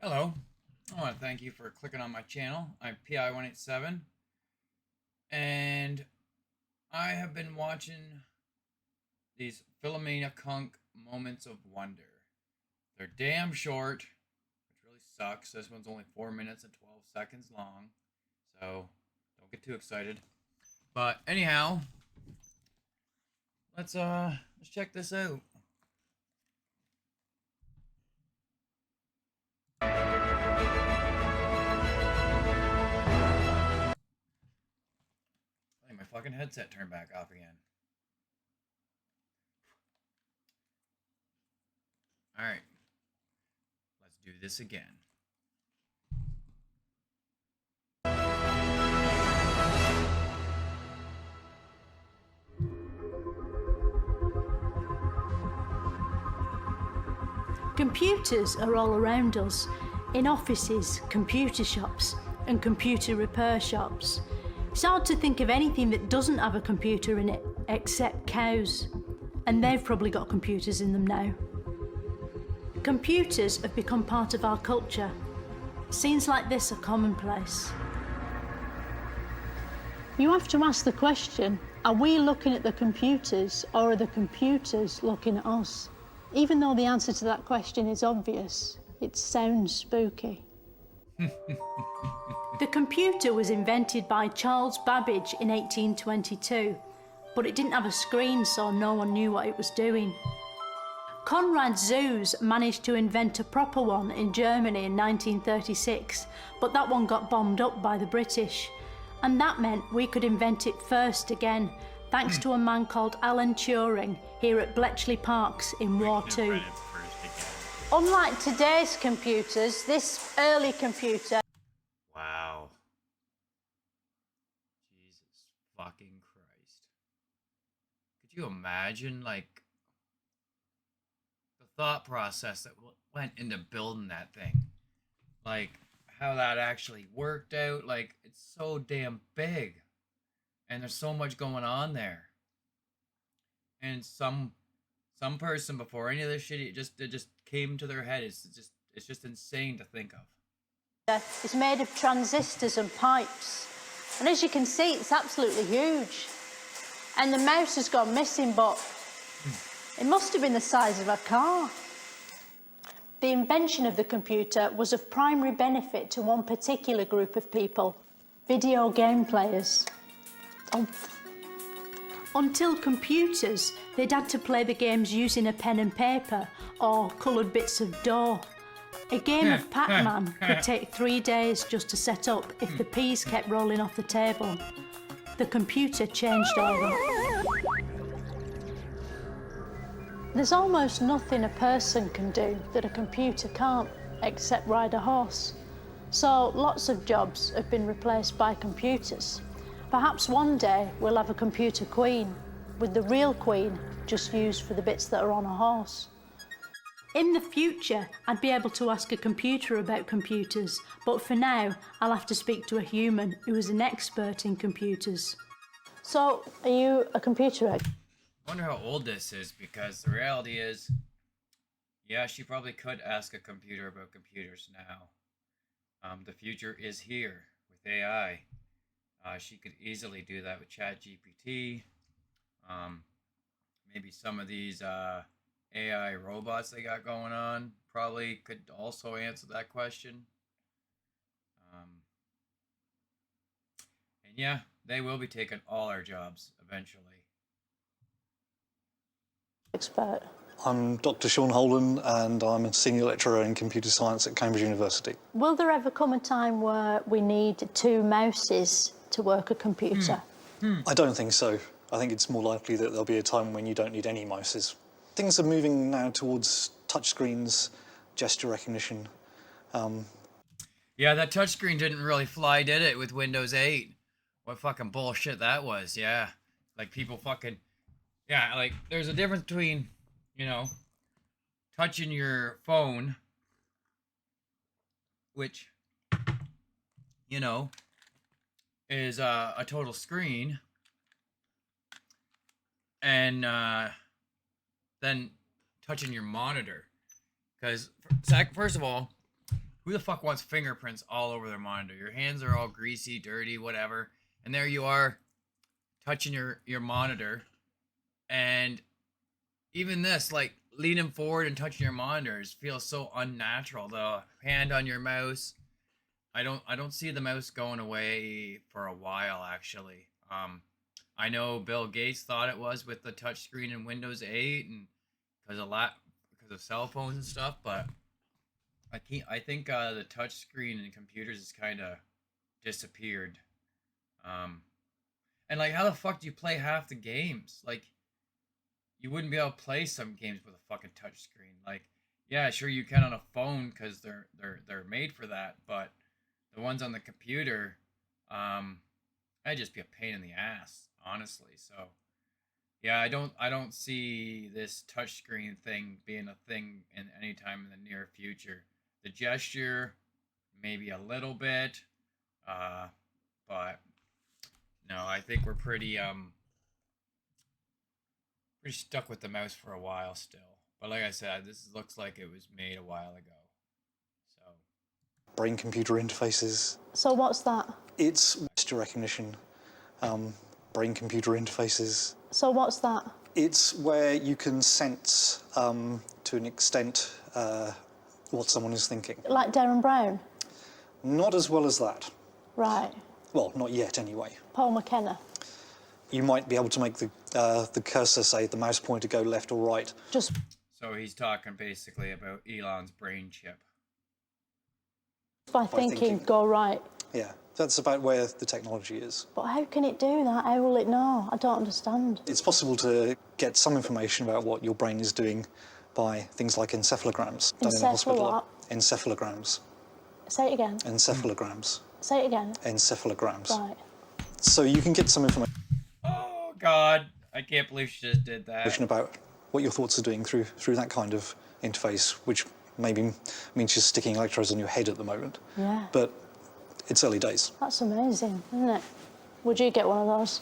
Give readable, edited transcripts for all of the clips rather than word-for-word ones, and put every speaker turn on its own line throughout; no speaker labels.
Hello. I want to thank you for clicking on my channel. I'm PI187, and I have been watching these Philomena Cunk moments of wonder. They're damn short, which really sucks. This one's only 4 minutes and 12 seconds long, so don't get too excited. But anyhow, let's check this out. My fucking headset turned back off again. Alright. Let's do this again.
Computers are all around us, in offices, computer shops, and computer repair shops. It's hard to think of anything that doesn't have a computer in it, except cows. And they've probably got computers in them now. Computers have become part of our culture. Scenes like this are commonplace. You have to ask the question, are we looking at the computers, or are the computers looking at us? Even though the answer to that question is obvious, it sounds spooky. The computer was invented by Charles Babbage in 1822, but it didn't have a screen, so no one knew what it was doing. Konrad Zuse managed to invent a proper one in Germany in 1936, but that one got bombed up by the British. And that meant we could invent it first again, thanks to a man called Alan Turing here at Bletchley Parks in War II. Unlike today's computers, this early computer...
Wow. Jesus fucking Christ. Could you imagine, like, the thought process that went into building that thing? Like, how that actually worked out? Like, it's so damn big. And there's so much going on there. And some person before any of this shit, it just came to their head. It's just insane to think of.
It's made of transistors and pipes. And as you can see, it's absolutely huge. And the mouse has gone missing, but it must have been the size of a car. The invention of the computer was of primary benefit to one particular group of people, video game players. Until computers, they'd had to play the games using a pen and paper or coloured bits of dough. A game of Pac-Man could take 3 days just to set up if the peas kept rolling off the table. The computer changed all that. There's almost nothing a person can do that a computer can't, except ride a horse. So lots of jobs have been replaced by computers. Perhaps one day we'll have a computer queen, with the real queen just used for the bits that are on a horse. In the future, I'd be able to ask a computer about computers, but for now, I'll have to speak to a human who is an expert in computers. So, are you a computer expert?
I wonder how old this is, because the reality is, yeah, she probably could ask a computer about computers now. The future is here with AI. She could easily do that with ChatGPT. Maybe some of these AI robots they got going on probably could also answer that question. And yeah, they will be taking all our jobs eventually.
Expert.
I'm Dr. Sean Holden, and I'm a senior lecturer in computer science at Cambridge University.
Will there ever come a time where we need 2 mouses to work a computer?
I don't think so. I think it's more likely that there'll be a time when you don't need any mouses. Things are moving now towards touchscreens, gesture recognition.
Yeah, that touchscreen didn't really fly, did it, with Windows 8? What fucking bullshit that was, yeah. Like, people fucking... Yeah, like, there's a difference between, you know, touching your phone, which, you know, is a total screen, and then touching your monitor. Because, first of all, Who the fuck wants fingerprints all over their monitor? Your hands are all greasy, dirty, whatever, and there you are, touching your monitor, and even this, like leaning forward and touching your monitors, feels so unnatural. The hand on your mouse. I don't see the mouse going away for a while actually. I know Bill Gates thought it was with the touchscreen in Windows 8 and because of cell phones and stuff, but I think the touchscreen in computers has kind of disappeared. Um, and like, how the fuck do you play half the games? Like, you wouldn't be able to play some games with a fucking touchscreen. Like, yeah, sure you can on a phone because they're made for that, but the ones on the computer, that'd just be a pain in the ass, honestly. So yeah, I don't see this touchscreen thing being a thing in any time in the near future. The gesture, maybe a little bit, uh, but no, I think we're pretty stuck with the mouse for a while still. But like I said, this looks like it was made a while ago. So
Brain-computer interfaces.
So what's that?
It's gesture recognition. Brain-computer interfaces.
So what's that?
It's where you can sense, to an extent, what someone is thinking.
Like Darren Brown?
Not as well as that.
Right.
Well, not yet, anyway.
Paul McKenna?
You might be able to make the cursor, say, the mouse pointer go left or right.
Just
so he's talking basically about Elon's brain chip.
by thinking, go right.
Yeah, that's about where the technology is.
But how can it do that? How will it know? I don't understand.
It's possible to get some information about what your brain is doing by things like encephalograms done in a hospital.
What?
Encephalograms.
Say it again.
Encephalograms.
Say it again.
Encephalograms.
Right.
So you can get some information
Oh God, I can't believe she just did that.
about what your thoughts are doing through that kind of interface, which maybe means you're sticking electrodes on your head at the moment.
Yeah.
But it's early days.
That's amazing, isn't it? Would you get one of those?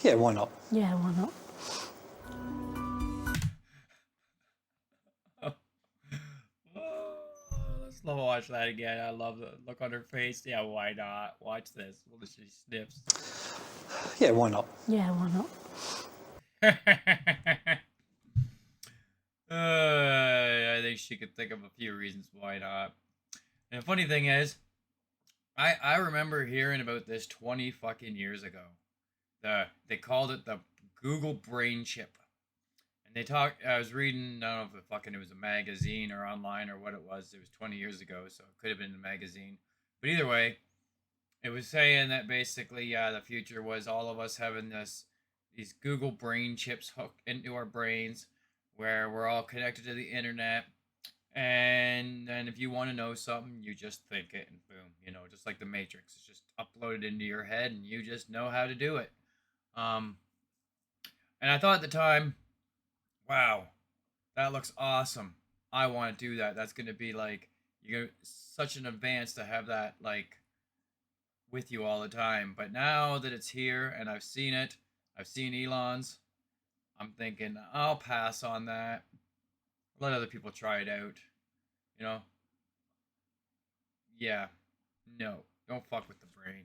Yeah, why not?
Yeah, why not?
Let's watch that again. I love the look on her face. Yeah, why not? Watch this. Well, she sniffs.
Yeah, why not?
Yeah, why not?
I think she could think of a few reasons why not. And the funny thing is, I remember hearing about this 20 fucking years ago. They called it the Google Brain Chip. And I was reading, I don't know if it was a magazine or online or what it was. It was 20 years ago, so it could have been a magazine. But either way, it was saying that basically, yeah, the future was all of us having these Google Brain chips hooked into our brains where we're all connected to the internet. And then if you want to know something, you just think it and boom, just like the Matrix. It's just uploaded into your head and you just know how to do it. And I thought at the time, wow, that looks awesome. I want to do that. That's going to be like, such an advance to have that like with you all the time. But now that it's here and I've seen it, I've seen Elon's, I'm thinking I'll pass on that. Let other people try it out. Yeah. No. Don't fuck with the brain.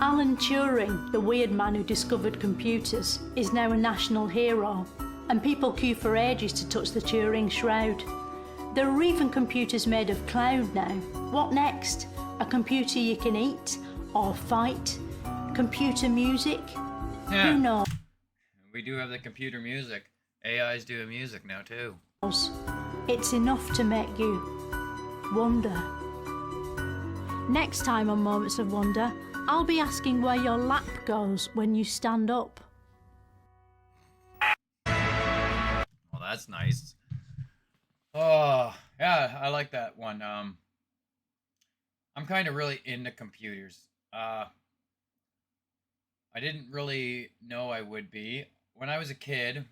Alan Turing, the weird man who discovered computers, is now a national hero, and people queue for ages to touch the Turing shroud. There are even computers made of cloud now. What next? A computer you can eat or fight? Computer music?
Yeah.
Who knows?
We do have the computer music. AI's doing music now too.
It's enough to make you wonder. Next time on Moments of Wonder, I'll be asking where your lap goes when you stand up.
Well, that's nice. Oh, yeah, I like that one. I'm kind of really into computers. I didn't really know I would be. When I was a kid,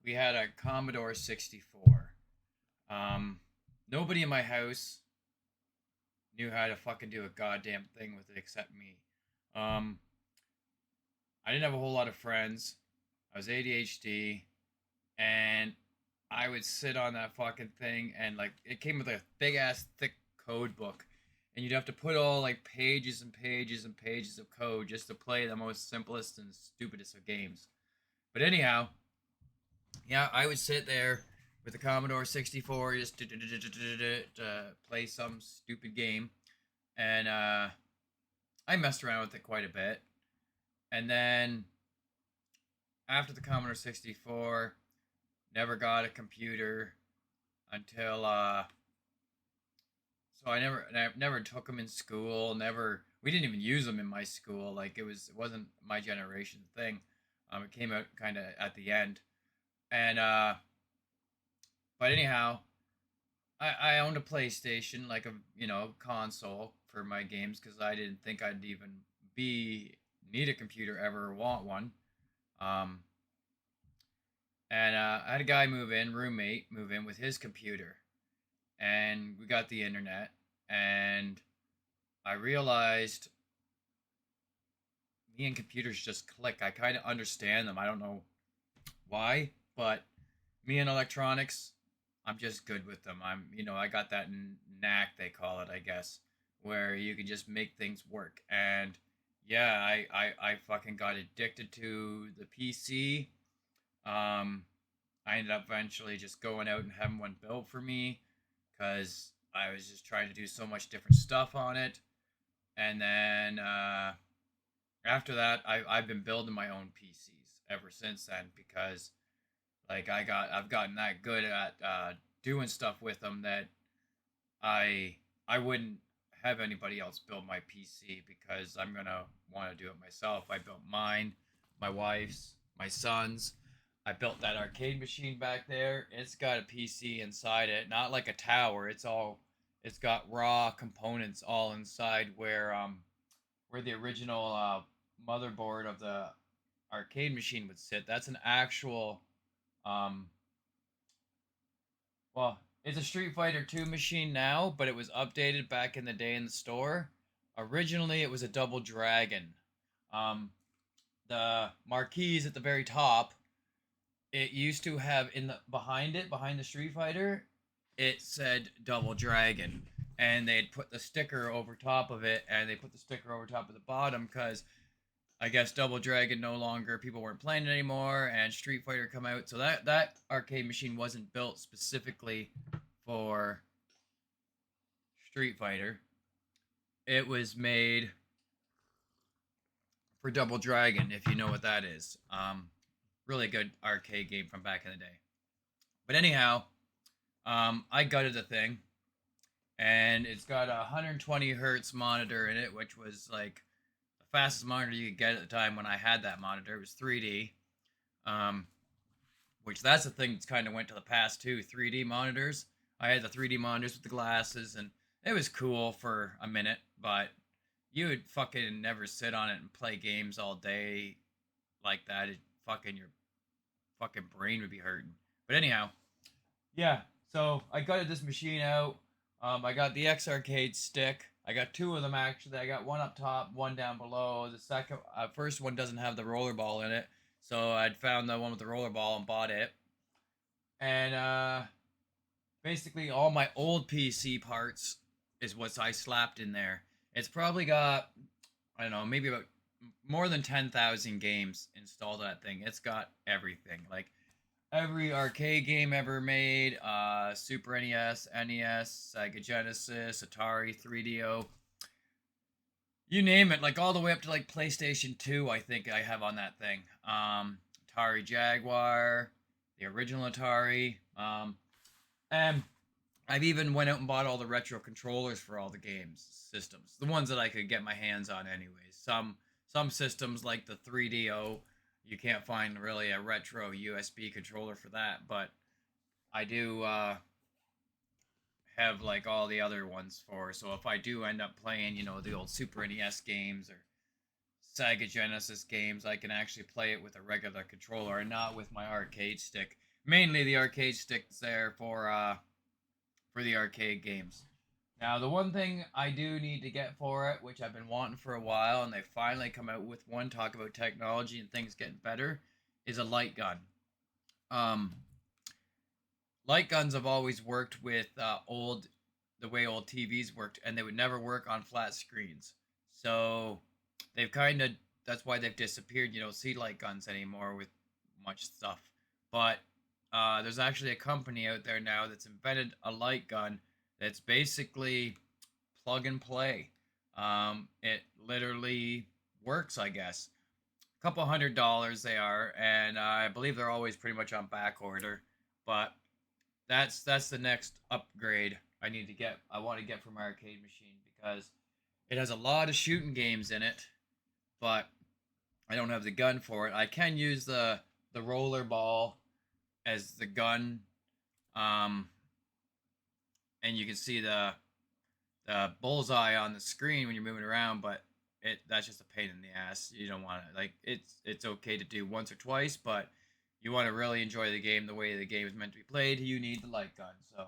we had a Commodore 64. Nobody in my house knew how to fucking do a goddamn thing with it except me. I didn't have a whole lot of friends. I was ADHD, and I would sit on that fucking thing, and like it came with a big ass thick code book, and you'd have to put all like pages and pages and pages of code just to play the most simplest and stupidest of games. But anyhow, yeah, I would sit there with the Commodore 64 just to play some stupid game, and I messed around with it quite a bit. And then after the Commodore 64, never got a computer until so I never took them in school. Never, we didn't even use them in my school. Like it wasn't my generation thing. It came out kind of at the end, and but anyhow, I owned a PlayStation, like a console for my games because I didn't think I'd even be need a computer ever or want one. Um, and I had a guy roommate move in with his computer, and we got the internet, and I realized me and computers just click. I kind of understand them. I don't know why, but me and electronics, I'm just good with them. I got that knack, they call it, I guess, where you can just make things work. And yeah, I fucking got addicted to the PC. Um, I ended up eventually just going out and having one built for me because I was just trying to do so much different stuff on it. And then after that, I've been building my own PCs ever since then because like I've gotten that good at doing stuff with them that I wouldn't have anybody else build my PC because I'm gonna want to do it myself. I built mine, my wife's, my son's. I built that arcade machine back there. It's got a PC inside it, not like a tower. It's got raw components all inside where the original motherboard of the arcade machine would sit. That's an actual um well, it's a Street Fighter 2 machine now, but it was updated back in the day in the store. Originally, it was a Double Dragon. Um, the marquees at the very top, it used to have in the behind it, behind the Street Fighter, it said Double Dragon, and they'd put the sticker over top of it, and they put the sticker over top of the bottom because I guess Double Dragon no longer people weren't playing it anymore, and Street Fighter come out. So that arcade machine wasn't built specifically for Street Fighter. It was made for Double Dragon, if you know what that is. Really good arcade game from back in the day. But anyhow, I gutted the thing, and it's got a 120 hertz monitor in it, which was like the fastest monitor you could get at the time when I had that monitor. It was 3D, um, which that's the thing that's kind of went to the past too. 3D monitors. I had the 3D monitors with the glasses, and it was cool for a minute, but you would fucking never sit on it and play games all day like that. Your fucking brain would be hurting. But anyhow, yeah. So I gutted this machine out. I got the X Arcade stick. I got two of them actually. I got one up top, one down below. The first one doesn't have the roller ball in it, so I'd found the one with the roller ball and bought it. And basically all my old PC parts is what I slapped in there. It's probably got I don't know, maybe about more than 10,000 games installed on that thing. It's got everything. Like every arcade game ever made, Super NES, NES, Sega Genesis, Atari, 3DO, you name it, like all the way up to like PlayStation 2, I think I have on that thing. Atari Jaguar, the original Atari, and I've even went out and bought all the retro controllers for all the games systems, the ones that I could get my hands on, anyways. Some systems like the 3DO, you can't find really a retro USB controller for that, but I do have like all the other ones for. So if I do end up playing, the old Super NES games or Sega Genesis games, I can actually play it with a regular controller and not with my arcade stick. Mainly the arcade stick's there for the arcade games. Now, the one thing I do need to get for it, which I've been wanting for a while, and they finally come out with one, talk about technology and things getting better, is a light gun. Um, light guns have always worked with the way old TVs worked, and they would never work on flat screens. So they've kind of that's why they've disappeared. You don't see light guns anymore with much stuff. But there's actually a company out there now that's invented a light gun that's basically plug and play. It literally works, I guess. A couple $100 they are, and I believe they're always pretty much on back order. But that's the next upgrade I need to get. I want to get for my arcade machine because it has a lot of shooting games in it, but I don't have the gun for it. I can use the roller ball as the gun, um, and you can see the bullseye on the screen when you're moving around, but that's just a pain in the ass. You don't want to like it's okay to do once or twice, but you want to really enjoy the game the way the game is meant to be played. You need the light gun. So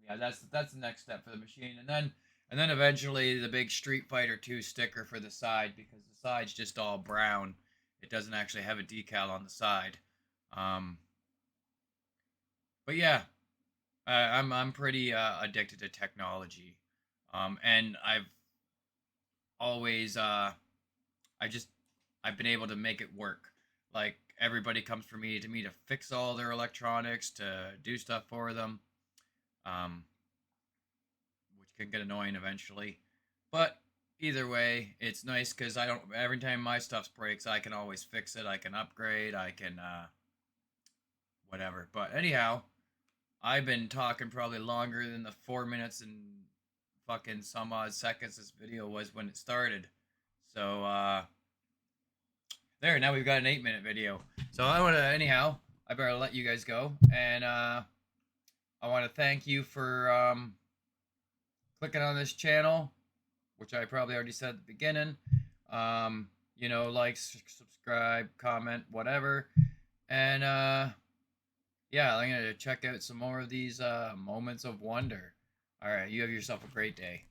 yeah, that's the next step for the machine, and then eventually the big Street Fighter 2 sticker for the side because the side's just all brown. It doesn't actually have a decal on the side. Um, but yeah, I'm pretty addicted to technology, and always I just I've been able to make it work. Like everybody comes for me to fix all their electronics, to do stuff for them, um, which can get annoying eventually. But either way, it's nice because I don't. Every time my stuff breaks, I can always fix it. I can upgrade. I can whatever. But anyhow, I've been talking probably longer than the 4 minutes and fucking some odd seconds this video was when it started. So there, now we've got an 8 minute video. So I want to, anyhow, I better let you guys go. And I want to thank you for clicking on this channel, which I probably already said at the beginning. Like, subscribe, comment, whatever. And yeah, I'm going to check out some more of these moments of wonder. All right, you have yourself a great day.